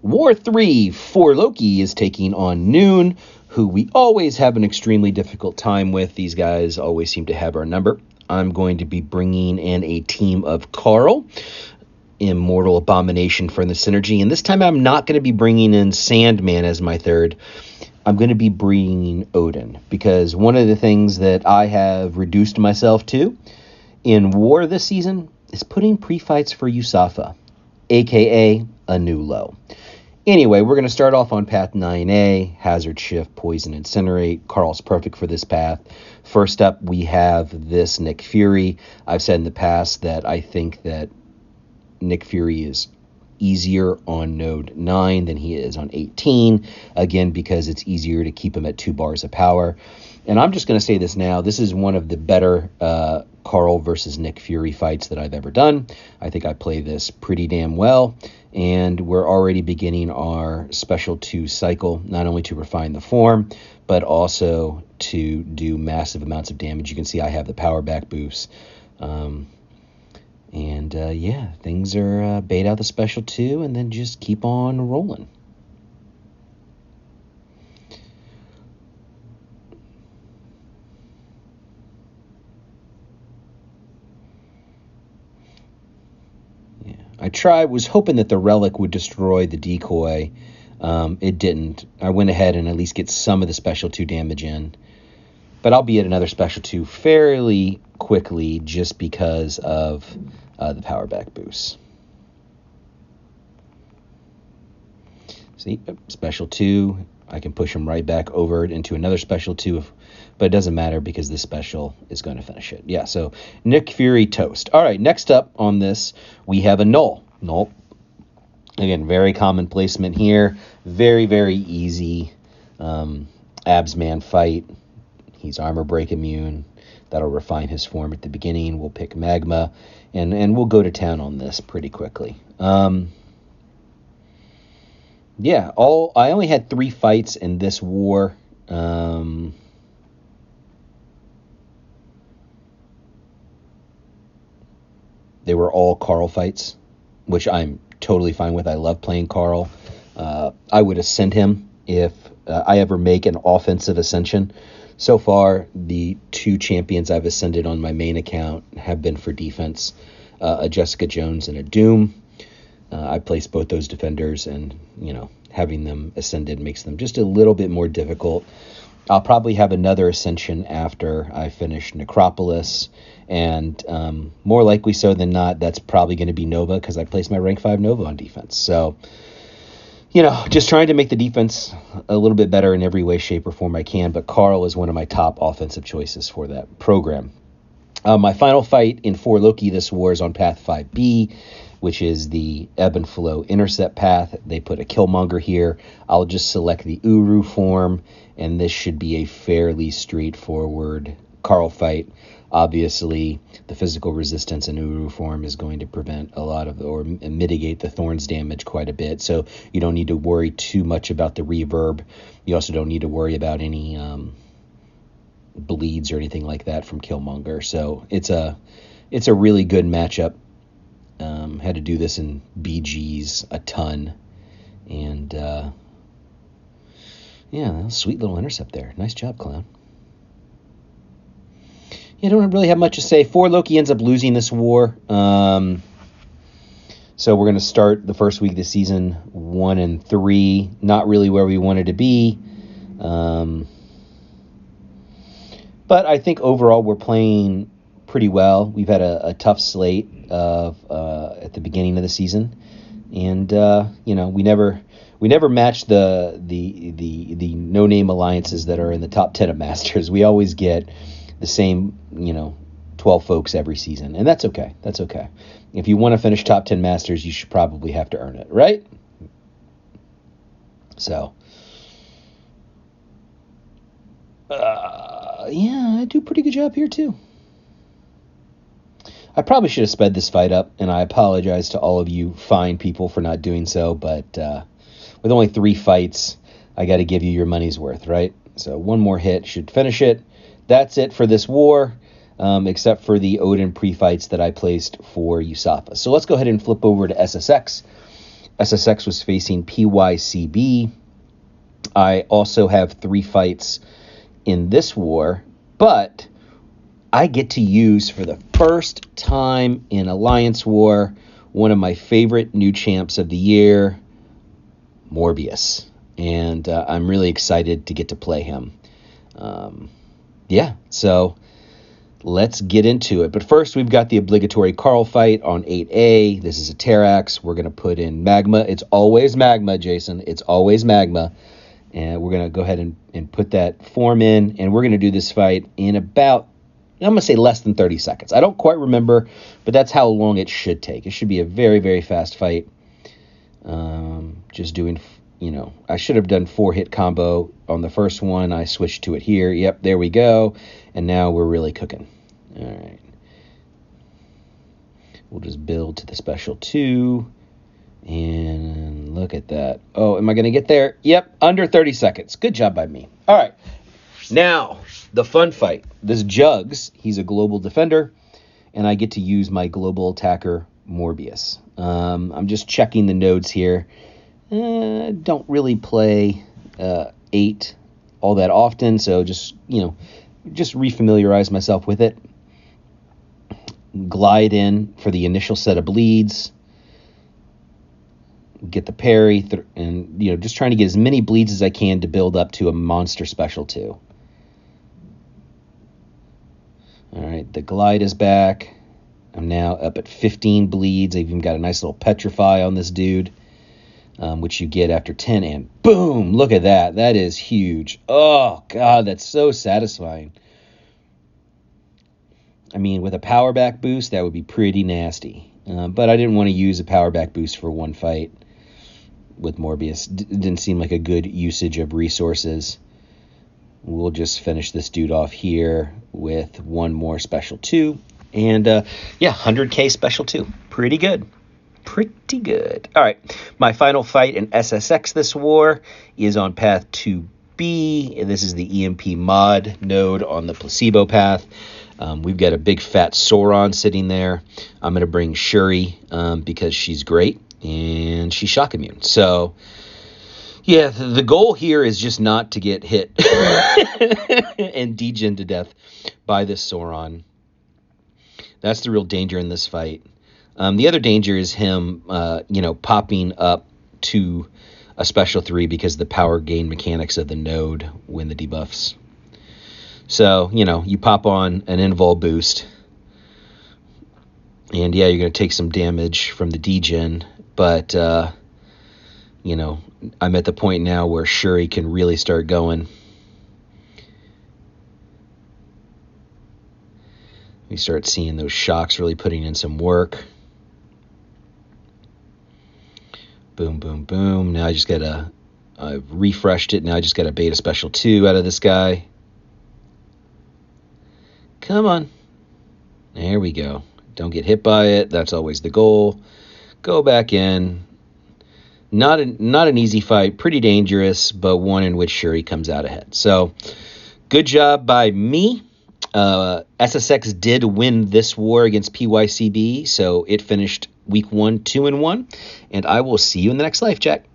War 3 for Loki is taking on NewN, who we always have an extremely difficult time with. These guys always seem to have our number. I'm going to be bringing in a team of Carl, Immortal Abomination for the synergy. And this time I'm not going to be bringing in Sandman as my third. I'm going to be bringing Odin, because one of the things that I have reduced myself to in War this season is putting pre-fights for Yusafa, a.k.a. a new low. Anyway, we're going to start off on path 9A, Hazard Shift, Poison, Incinerate. Carl's perfect for this path. First up, we have this Nick Fury. I've said in the past that I think that Nick Fury is easier on node 9 than he is on 18, again, because it's easier to keep him at 2 bars of power. And I'm just going to say this now. This is one of the better Carl versus Nick Fury fights that I've ever done. I think I play this pretty damn well. And we're already beginning our Special 2 cycle, not only to refine the form, but also to do massive amounts of damage. You can see I have the power back boost. Yeah, things are bait out the Special 2 and then just keep on rolling. I was hoping that the relic would destroy the decoy. It didn't. I went ahead and at least get some of the Special 2 damage in. But I'll be at another Special 2 fairly quickly just because of the power back boost. See, Special 2. I can push him right back over into another Special 2, but it doesn't matter because this special is going to finish it. Yeah, so Nick Fury toast. All right, next up on this, we have a Null. Null. Again, very common placement here. Very, very easy Absman fight. He's armor break immune. That'll refine his form at the beginning. We'll pick Magma, and we'll go to town on this pretty quickly. Yeah, I only had 3 fights in this war. They were all Carl fights, which I'm totally fine with. I love playing Carl. I would ascend him if I ever make an offensive ascension. So far, the 2 champions I've ascended on my main account have been for defense, a Jessica Jones and a Doom. I placed both those defenders, and, having them ascended makes them just a little bit more difficult. I'll probably have another ascension after I finish Necropolis, and more likely so than not, that's probably going to be Nova, because I placed my rank 5 Nova on defense. So, just trying to make the defense a little bit better in every way, shape, or form I can, but Carl is one of my top offensive choices for that program. My final fight in For Loki this war is on path 5B, which is the Ebb and Flow intercept path. They put a Killmonger here. I'll just select the Uru form, and this should be a fairly straightforward Carl fight. Obviously, the physical resistance in Uru form is going to prevent a lot of, or mitigate the Thorns damage quite a bit, so you don't need to worry too much about the reverb. You also don't need to worry about any bleeds or anything like that from Killmonger. So it's a really good matchup. Had to do this in BGs a ton, and yeah, sweet little intercept there. Nice job, Clown. Yeah, I don't really have much to say. For Loki ends up losing this war. So we're going to start the first week of the season 1-3. Not really where we wanted to be. But I think overall we're playing pretty well. We've had a tough slate of at the beginning of the season, and we never match the no-name alliances that are in the top 10 of Masters. We always get the same 12 folks every season, and that's okay. That's okay. If you want to finish top 10 Masters, you should probably have to earn it, right? So yeah, I do a pretty good job here too. I probably should have sped this fight up, and I apologize to all of you fine people for not doing so, but with only 3 fights, I got to give you your money's worth, right? So one more hit should finish it. That's it for this war, except for the Odin pre-fights that I placed for Yusafa. So let's go ahead and flip over to SSX. SSX was facing pycb. I also have 3 fights in this war, but I get to use for the first time in Alliance War one of my favorite new champs of the year, Morbius. And I'm really excited to get to play him. Yeah, so let's get into it. But first, we've got the obligatory Carl fight on 8A. This is a Terrax. We're going to put in Magma. It's always Magma, Jason. It's always Magma. And we're going to go ahead and put that form in. And we're going to do this fight in about, I'm going to say less than 30 seconds. I don't quite remember, but that's how long it should take. It should be a very, very fast fight. Just doing, I should have done 4-hit combo on the first one. I switched to it here. Yep, there we go. And now we're really cooking. All right. We'll just build to the special 2. And look at that. Oh, am I going to get there? Yep, under 30 seconds. Good job by me. All right. Now, the fun fight. This Jugs, he's a global defender, and I get to use my global attacker, Morbius. I'm just checking the nodes here. Don't really play 8 all that often, so just refamiliarize myself with it. Glide in for the initial set of bleeds. Get the parry, and just trying to get as many bleeds as I can to build up to a monster special 2. All right, the glide is back. I'm now up at 15 bleeds. I've even got a nice little petrify on this dude, which you get after 10, and boom, look at that. That is huge. Oh, God, that's so satisfying. I mean, with a power back boost, that would be pretty nasty. But I didn't want to use a power back boost for one fight with Morbius. Didn't seem like a good usage of resources. We'll just finish this dude off here with one more special 2. And, 100k special 2. Pretty good. Pretty good. All right. My final fight in SSX this war is on path 2B. This is the EMP mod node on the placebo path. We've got a big fat Sauron sitting there. I'm going to bring Shuri because she's great and she's shock immune. So, yeah, the goal here is just not to get hit and degen to death by this Sauron. That's the real danger in this fight. The other danger is him, popping up to a special 3 because of the power gain mechanics of the node when the debuffs. So, you pop on an invul boost. And, yeah, you're going to take some damage from the degen. But, I'm at the point now where Shuri can really start going. We start seeing those shocks really putting in some work. Boom, boom, boom. Now I've refreshed it. Now I just got to bait a special 2 out of this guy. Come on. There we go. Don't get hit by it. That's always the goal. Go back in. Not an easy fight. Pretty dangerous, but one in which Shuri comes out ahead. So, good job by me. SSX did win this war against pycb, so it finished week 1 2-1, and I will see you in the next life, Jack.